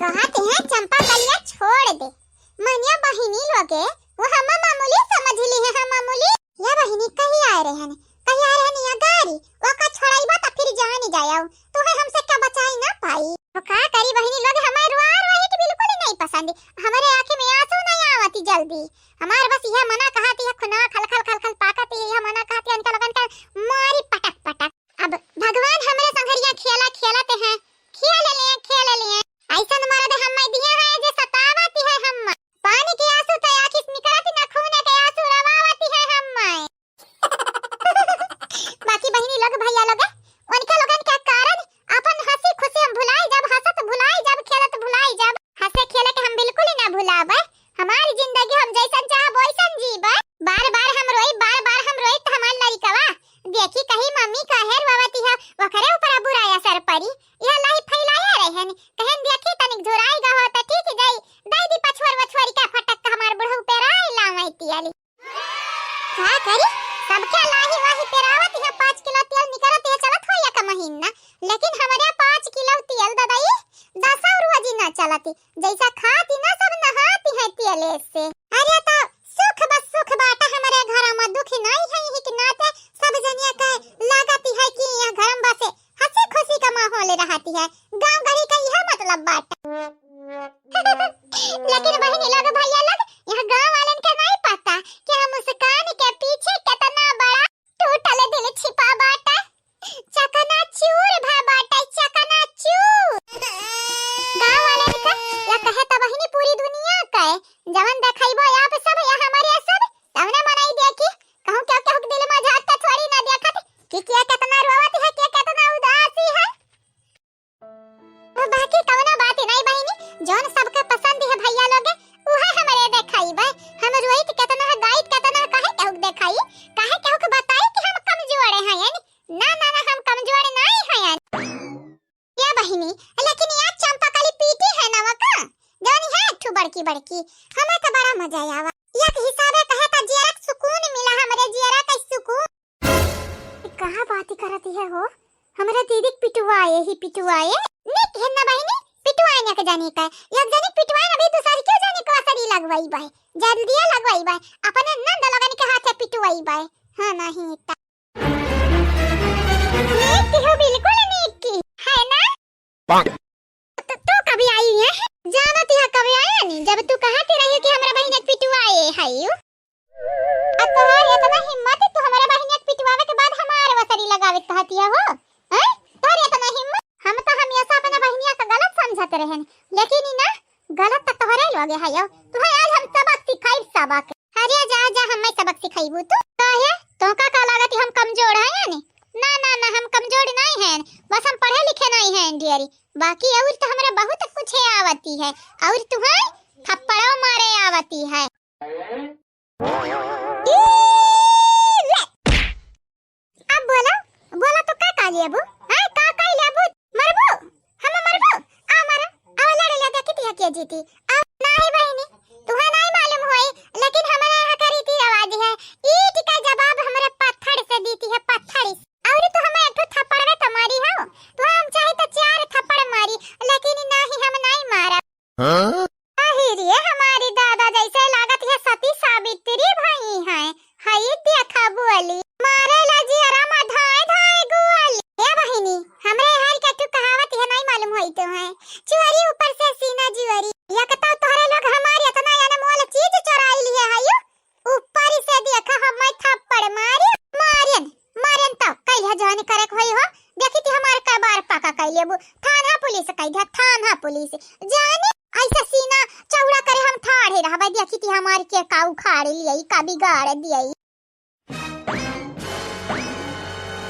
कहते हैं चंपा कलिया छोड़ दे। मनिया बहिनी लोगे वो हम मामूली समझ ली है। हम मामूली या बहिनी कहीं आ रहे हैं, कहीं आ रहे हैं या गाड़ी वो का छोड़ाईबा त फिर जान ही जाया तो है हमसे क्या बचाई ना पाई। तो का करी बहिनी लोग हमारे रुआर वही बिल्कुल ही नहीं पसंद। हमारे आंखें में आंसू नहीं आवती जल्दी। हमारे बस यह मना कहती है खुना खल खल खल खल पाकती है। यह मना कहती है उनका लगन का मारी पटक पटक। अब भगवान हमारे संघरिया खेला खेलते हैं, खेल लिए ऐसा मारा दे हम दिया है जे सतावती है। हम पानी के आंसू तो आंखों से निकलती ना खून के आंसू रवावती है हम। बाकी बहिनी लोग भैया लोग उनका लोगन क्या कारण अपन हंसी खुशी हम भुलाई जब हंसत भुलाई जब खेलत भुलाई जब हंसे खेले के हम बिल्कुल ही ना भुलावे। हमारी जिंदगी हम जैसन चाहब वैसन जीबे। बार बार हम रोई तो हमार लड़कवा देखी कहीं मम्मी कहे रोवती है वकरे ऊपर बुराया सर पड़ी। यह लाई फैलाया रहन कहन देखी तनिक झुराई गा होता ठीक जाई दादी पछवर वछवरी का फटक हमार बुढ़ऊ पे राय लावैती आली। का करी सबके लाही वाही पेरावत है 5 किलो तेल निकलत है चलत हो या का महीना। लेकिन हमारे 5 किलो तेल दादाई 10 रोज ना चलती जैसा खाती ना सब नहाती है तेल से। अरे तो सुख बस सुख बाटा हमारे घर में दुख नहीं है ही कि नाते सब जनिया का लागती है कि यह घर में बसे हंसी खुशी का माहौल रहती है। गांव गली का यह मतलब बाटा। लेकिन बहनी लोग भैया लोग यह गांव वालन के नहीं पता कि हम मुस्कान के पीछे कितना बड़ा टूटल दिल छिपा बाटा। चकना चूर भा बाटा चकना चूर। गांव वालन का या कहे तो बहनी पूरी दुनिया का जवन देखइबो आप सब या हमारे सब तवने मनाई देखी कहूं क्या क्या दिल में झाटका थोड़ी ना देखत कि क्या कितना रोवत है क्या कितना उदासी है। बाकी कवना बात नहीं बहनी जौन सबके पसंद है भैया लोग उहे हमारे देखाइबे। हम रोइत कितना है गाइत कितना है काहे कहू देखाई काहे कहू के बताई कि हम कमजोर हैं यानी ना ना ना हम कमजोर नहीं हैं यानी। या बहनी लेकिन यार चंपा कली पीटी है ना वका जौन है ठू बड़की बड़की हमें तो बड़ा मजा आवा। एक हिसाबे कहे त जियरा सुकून मिला हमरे जियरा का सुकून। कहां बात करती है हो हमरा दीदी पिटवाए ही पिटवाए निक है ना बहनी पिटवाए ना के जाने का एक जाने पिटवाए ना भी दूसरी क्यों जाने को असरी लगवाई बाय जल्दी लगवाई बाय अपने नंद लगन के हाथ से पिटवाई बाय। हां नहीं इतना नीक हो बिल्कुल नीक है ना। तो कभी आई है जानती है कभी आया नहीं जब तू कहती रही कि हमरा बहन पिटवाए है यू अब तोहर इतना हिम्मत तू हमरा बहन पिटवावे के बाद हमारे वसरी लगावे कहती है हो हैं तोहर इतना हिम्मत। हम तो हमेशा अपने बहनिया का गलत समझते रहन लेकिन ना गलत तो तोहरे लगे है यो तू आज हम सबक सिखाई सबक। अरे जा जा हमें सबक सिखाईबू तू काहे तो का लागत हम कमजोर है यानी ना ना ना हम कमजोर नहीं हैं बस हम पढ़े लिखे नहीं हैं डियरी। बाकी और तो हमरा बहुत कुछ आवती है और तू है थप्पड़ों मारे आवती है। अब बोला तो का का लेबू हां का लेबू मरबू हम मरबू आ मारा आ लड़े लगा कितिया के जीती आ नहीं बहनी तुहे नहीं मालूम होई लेकिन हमारे यहाँ का रीति रिवाज है ईट का जवाब हमारे पत्थर से देती है पत्थर और तो हमें एक थप्पड़ में तुम्हारी हो तो हम चाहे तो 4 थप्पड़ मारी लेकिन नहीं हम नहीं मारा। हां अहिरे हमारी दादा जैसे लागत है सती सावित्री भाई है हई देखा बोली मारे लजी रमा धाए धाए गोली। ए बहिनी हमरे हर का तू कहावत है नहीं मालूम होई तो है चोरी ऊपर से सीना जुआरी या कहता तोहरे लोग हमारी इतना अनमोल चीज चुराई लिए है ऊपर से देखा हम थप्पड़ मारियन तो कहिया जाने करे होई हो देखी थी हमार का बार पाका कह लेबू थाना पुलिस कह दिया थाना पुलिस जाने ऐसा सीना चौड़ा करे हम ठाड़े रहबा देखी थी हमार के का उखाड़ लियई का बिगाड़ दियई।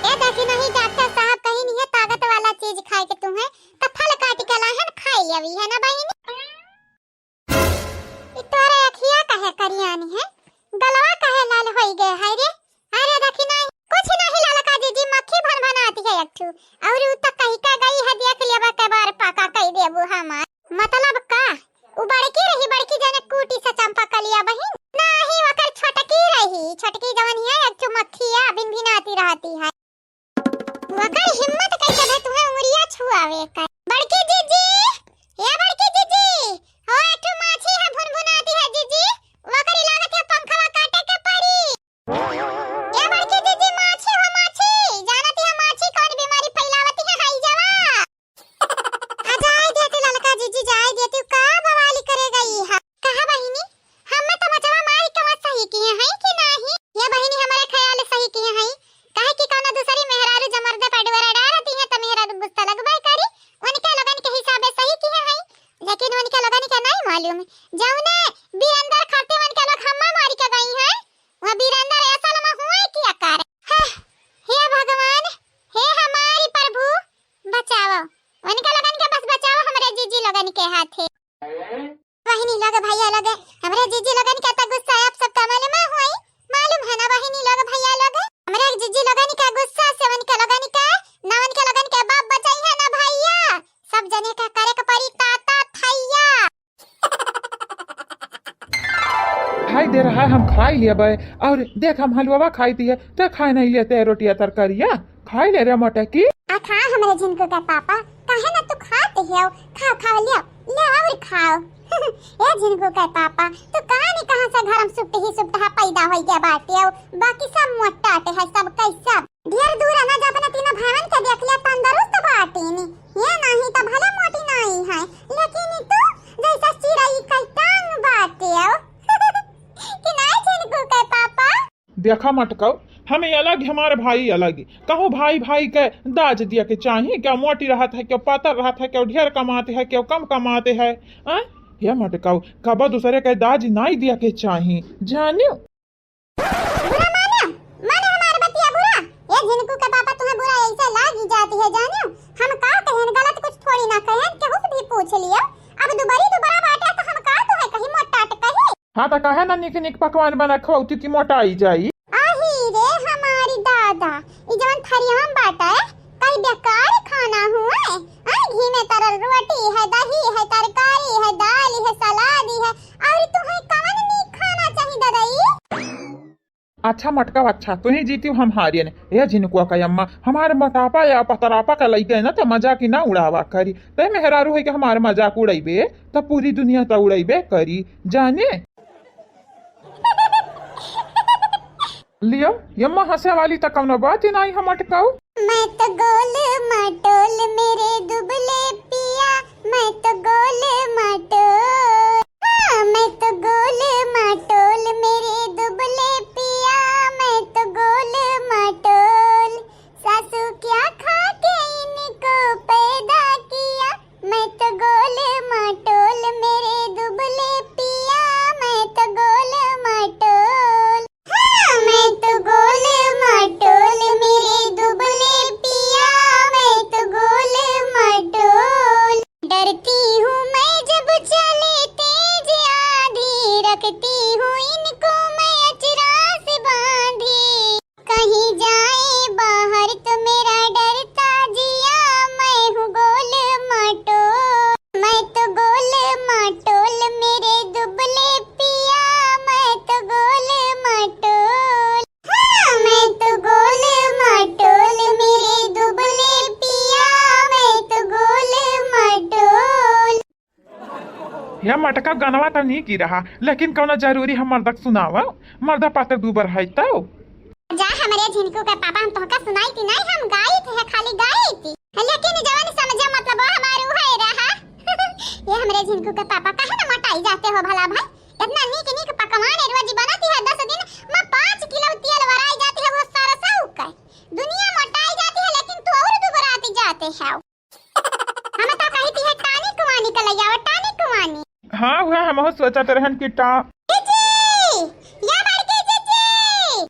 ए देखी नहीं डॉक्टर साहब कहीं नहीं है ताकत वाला चीज खाए के तुम्हें तो फल काट के लाहन खाई लेवी है ना बहनी। तोरे अखिया कहे करियानी है गलवा कहे लाल होई गए है रे। अरे देखी नहीं कुछ नहीं लालका जी मक्खी भन भनाती है एक ठू और उ तक कहीं का गई है देख लेबा के बार पाका कह देबू हमार मतलब का उ बड़की जने कूटी से चंपा कलिया बहिन नहीं वकर छोटकी जवन है एक ठू मक्खिया बिन भिनाती रहती है वकर हिम्मत कैसे है तुम्हें उमरिया छुआवे का। बड़की जीजी ये बड़की जीजी मालूम जौने बीरंदर खाते मन के लोग हम्मा मारी के गई हैं वहां बीरंदर ऐसा लमा हुए किया कर हे भगवान हे हमारी प्रभु बचाओ उनके लगन के बस बचाओ हमरे जीजी लगन के हाथ है वहिनी लग भैया लग हमरे जीजी लगन के त गुस्सा आप सब कमल में हुई मालूम है ना वहिनी लग भैया लग हमरे जीजी लगन का गुस्सा से उनके लगन का ना उनके लगन के बाप बचाई है ना भैया सब जने का करे के परी ताता थैया खाई दे रहा है हम खाई लेबे और देख हम हलवा खाई दिए तो खाए नहीं लेते रोटिया तरकारिया खाई ले रे मटकी आ खा हमरे जिनको का पापा काहे ना तू खाते हो खा खा ले और खाओ ए जिनको का पापा तो कहां से घर में सुपटा पैदा हो गया बाटे बाकी सब मोटाटे है सब कैसा ढेर दूर ना जब अपने तीनों भावन के देख लिया तंदुरुस्त बाटे नी ये नहीं तो भले मोटी नहीं है लेकिन तू जैसा चिड़ै का टांग बाटे कि नहीं जिनको का पापा देखा मटको हमें अलग हमारे भाई अलग कहूँ भाई भाई के दाज दिया के चाहिए क्या मोटी रहत है क्यों पातर रहत है क्यों ढेर कमाते हैं क्यों कम कमाते हैं ये मटकाओ कब दूसरे के दाज नहीं दिया के चाहिए जानियो बुरा माने हमारे बतिया बुरा ये जिनको के पापा तुम्हें बुरा ऐसे लागी जाती है जानियो हम का कहें गलत कुछ थोड़ी ना कहें केहू से भी पूछ लियो अब दोबारा बाटे तो हम का तो है कहीं मोटा कही हाँ तो कहे ना निक निक पकवान बना खवाती की मोटाई जाई आही रे हमारी दादा ई जवन थरिया में बाटा है कई बेकार खाना हुआ है घी में तरल रोटी है दही है तरकारी है दाल है सलाद है और तुम्हें कौन नहीं खाना चाहिए दादाई अच्छा मटका अच्छा तू ही जीती हम हारिए ने ये जिनको का अम्मा हमारे मोटापा या पतरापा का लई गए ना तो मजाक ही ना उड़ावा करी ते मेहरारू है कि हमारे मजाक उड़ाइबे तो पूरी दुनिया तो उड़ाइबे करी जाने लियो यम्मा हंसे वाली तक कौनो बात ही नहीं हम अटकाऊ मैं तो गोल मटोल मेरे दुबले पिया मैं तो गोल मटोल मैं तो गोल मटोल मेरे दुबले पिया मैं तो गोल मटोल सासू क्या खा के इनको पैदा किया मैं तो गोल मटोल मेरे दुबले पिया मैं तो गोल मटोल मैं तो गोल मटोल मेरे दुबले पिया मैं तो गोल मटोल डरती हूँ मैं जब चले तेज आंधी रखती हूँ इनको मैं अचरा से बांधी कहीं जाए बाहर तो मेरा डरता जिया मैं हूँ गोल मटोल मैं तो गोल मटोल मेरे दुबले पिया मैं तो गोल मटोल मैं तो गोल मटोल मेरे दुबले पिया मैं तो गोल मटोल यह मटका गनवा तो नहीं की रहा लेकिन कौनो जरूरी हम मर्दक सुनावा मर्दा पात्र दूबर है तो जा हमारे झिनको का पापा हम तोहका सुनाई थी नहीं हम गाई थे खाली गाई थी लेकिन जवानी समझे मतलब हमारू है रहा ये हमारे झिनको का पापा काहे ना मोटाई जाते हो भला भाई इतना नीक नीक पकवान रोज बनाती है 10 दिन में 5 किलो तेल भराई जाती है वो सारा साउक है दुनिया मोटाई जाती है लेकिन तू और दुबराती जाते है हम तो कहती है टानी कुवानी का ले जाओ टानी कुवानी हाँ हुआ हम सोचते रहन की टा या बड़के जीजी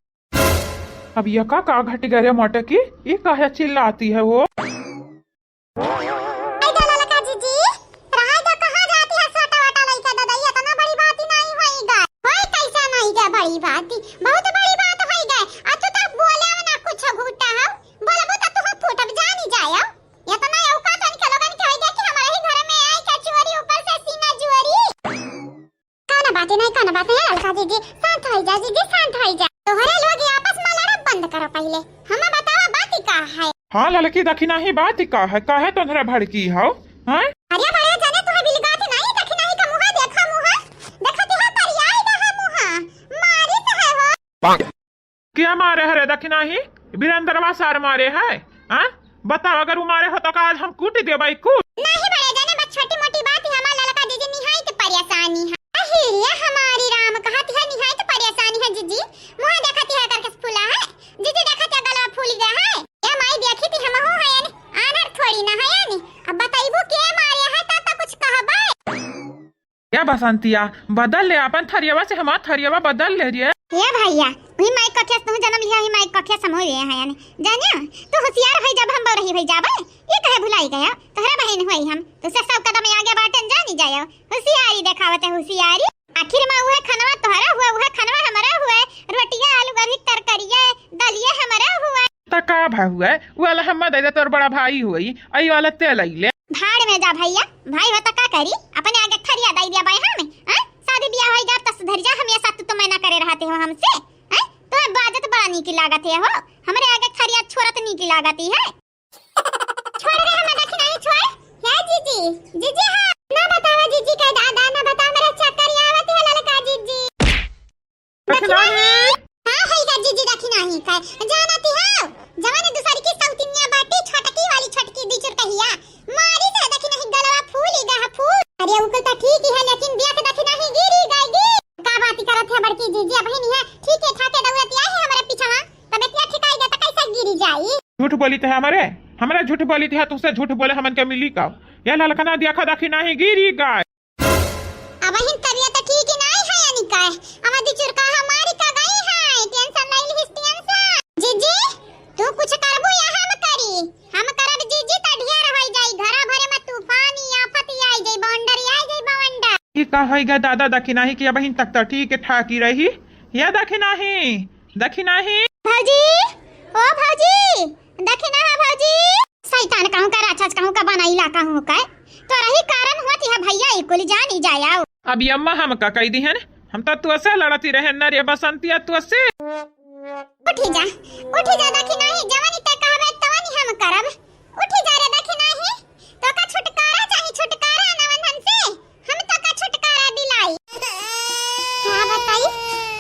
अब ये का घट गए मटकी ये काहे चिल्लाती है वो बड़ी बात बहुत बड़ी बात होई गए आ तू तो बोले ना कुछ घूटा हो बोलबो तो तू फूटब जानी जायो ये तो ना औकात उनके लोगन के होई गए कि हमारे ही घर में आई का चोरी ऊपर से सीना जुआरी काना बात है अलका दीदी शांत हो जा दीदी शांत हो जा तोहरे लोग आपस में लड़ब बंद करो पहले हमें बताओ बात का है हाँ लड़की दखिना ही बात का है काहे तोहरा भड़की हो हैं अरे बड़े जने तू बिलगात नहीं दखिना ही का मुंह देखा मुंह देखती है करियाई रहा मुंह मारी तो है हो क्या मारे हरे दखिना ही बीरेंद्रवा सार मारे है हाँ बताओ अगर वो मारे हो तो आज हम कूट दे भाई कूट नहीं बड़े जने बस छोटी मोटी बात है हमारा लड़का दीदी निहायत परेशानी है अहिरिया हमारी राम कहती है निहायत परेशानी है जीजी मुंह देखती है करके फूला है जीजी देखती है गला फूल गया है ये माई देखी थी हम हो है यानी आनर थोड़ी ना है यानी अब बताइबो के मारे है ता कुछ कहबा क्या बसंतिया बदल ले अपन थरियावा से हमार थरियावा बदल ले रे। हे भैया वही माइक कखे तू जन्म लिया ही माइक कखे समो रे है यानी जानिया तू होशियार है जब हम रही भई जाबे ये कहे भुलाई गया तोहरा बहन होई हम तो से सब कदम आगे बाटन जानी जायो होशियारी देखावत है होशियारी आखिर में उहे खनवा तोहरा हुआ उहे खनवा हमारा हुआ रोटियां आलू गोभी तरकारियां दलिया हमारा हुआ तका हुआ वाला हम दे तोर बड़ा भाई हुई आई वाला तेल आइले भाड़ में जा भैया भाई होता का करी अपने आगे थरिया दई दिया भाई हमें हैं शादी ब्याह होई जा त सुधर जा हमेशा तू तो मना करे रहते हो हमसे हैं तो बाजत बड़ा नीकी लागत है हो हमरे आगे थरिया छोरत नीकी लागती है छोड़ रे हम देखी नहीं छोड़ है जीजी जीजी हां ना बतावा जीजी का दादा ना बता मेरा चक्कर आवत है ललका जीजी देखी नहीं हां है का जीजी देखी नहीं का जानती हो जवानी दूसरी की सौतिनिया बाटी छटकी वाली छटकी दिचुर कहिया मारी से देखी नहीं गलवा फूली गा फूल अरे उनको तो ठीक ही है लेकिन बिया के देखी नहीं गिरी गाएगी का बात करत है बड़की जीजी अब नहीं है ठीक है ठाके दौड़त आई है हमारे पीछा तबे क्या ठिकाई गया त कैसे गिरी जाई झूठ बोली थे हमारे झूठ बोली थी तुझसे झूठ बोले हमन के मिली का ये ललकना देखा देखी नहीं गिरी गाय अब हिन तबियत ठीक ही नहीं है यानी का हम दिचुर का हमारी का गई है टेंशन नहीं लिस टेंशन जीजी तू कुछ करबो या हम करी हम करब जीजी त ढेर होई जाई घरा भरे में तूफान आफत आई जाई बवंडर आई जाई बवंडर की का होइगा दादा देखी नहीं कि बहिन तक तो ठीक ठाकी रही या देखी नहीं भौजी ओ भौजी देखी ना भौजी शैतान कहूं का राक्षस कहूं का बनाईला कहूं का तो रही कारण होती है भैया इकुल जानी जाया अब अम्मा हम का कह दी है हम तो तू से लड़ती रहे नरे बसंतिया तू से उठी जा देखी नहीं जवानी ते कहबे तवानी हम करब उठी जा रे देखी नहीं तो का छुटकारा चाहिए छुटकारा नवंधन से हम तो का छुटकारा दिलाई क्या बताई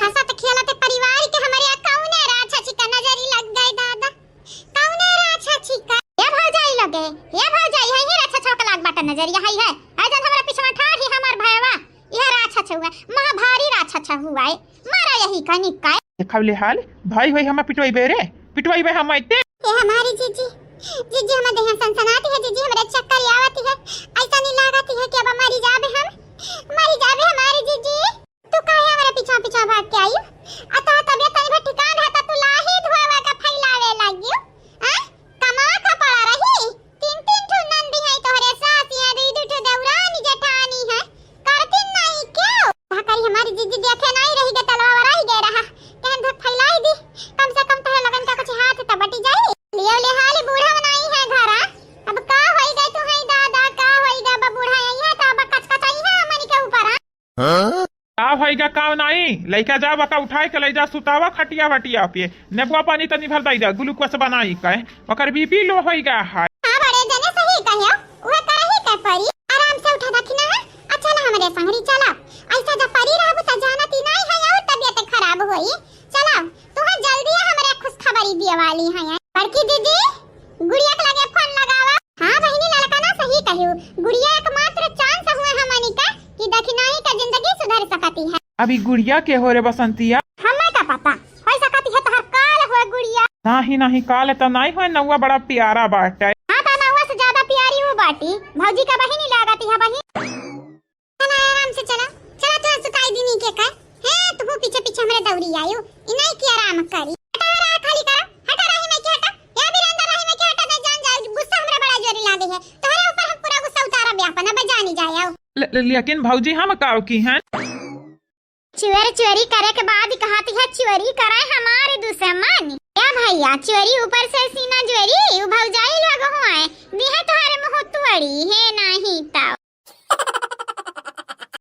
हंसत खेलत परिवार के हमारे कौने राछा छिका नजरी लग गई दादा कौने राछा छिका ये भौजाई लगे ये भौजाई है ये राछा छौक लाग बाटा नजरिया है आजन हमरा पीछे ठाठी हमार भैया यह राछा छुआ महा भारी राछा छ हुआ है मारा यही का निकाय देखले हाल भाई होई हम पिटवाई बे हम आते ये हमारी जीजी हमें देह सनसनाती है जीजी हमारे चक्कर आवती है ऐसा नहीं लागती है कि अब मरी जाबे हमारी जीजी तू काहे हमारे पीछा भाग के आई अतः तबियत तनी ठिकान है तू लाही धोवा का फैलावे लागियो हां कमा का पड़ा रही तीन ठो नंदी है तोहरे साथ है दू ठो दौरानी जेठानी है करती नहीं क्यों करी हमारी जीजी देखे नहीं रही गे तलवा रही गे रहा तेन धक फैलाई दी कम से कम तोहरे लगन का कुछ हाथ त बटी जाई लियो ले हाल बूढ़ा बनाई है घरा अब का होई गई तू है दादा का होई गा बा बूढ़ा आई है त अब कचकचाई है मनी के ऊपर हां का होइगा का नहीं लइका जा बका उठाए के ले जा सुतावा खटिया वटिया पे नेबुआ पानी तनी भर दई जा ग्लूकोज बनाई के ओकर बीपी लो होइगा हां बड़े जने सही कहियो ओहे करही के परी आराम से उठा दखिना है अच्छा ना हमरे संगरी चला ऐसा जब परी रहबो त जानती नहीं है और तबियत खराब होई चला तू जल्दी हमरे खुश खबरी दिए वाली है बड़की दीदी गुड़िया के लगे फोन लगावा हां बहिनी ललका ना सही कहियो गुड़िया एकमात्र चांस हुए हमनी का कि दखिनाई का जिंदगी सुधर सकती है अभी गुड़िया के हो रे बसंतिया हमें का पता हो सकती है तो हर काल हो गुड़िया नहीं काल तो नहीं हो नौवा बड़ा प्यारा बाटे हां तो नौवा से ज्यादा प्यारी वो बाटी भौजी का बहिनी लागती है बहिन चला आराम से चला तो सुताई दिनी के का है तू पीछे हमरे दौड़ी आयो इनई की आराम करी हटा खाली कर हटा रही मैं की हटा या भी अंदर रही मैं की हटा दे जान जाओ गुस्सा हमरे बड़ा जोरी लागे है तोहरे ऊपर हम पूरा गुस्सा उतारा बे अपन अब जानी जायो लेकिन भौजी हम काव की हैं चोरी करे के बाद कहती है चोरी करे हमारे दुश्मन क्या भैया चोरी ऊपर से सीना जोरी भौजाई लोग हुआ है दी है तुम्हारे मुंह तुड़ी है नहीं ताऊ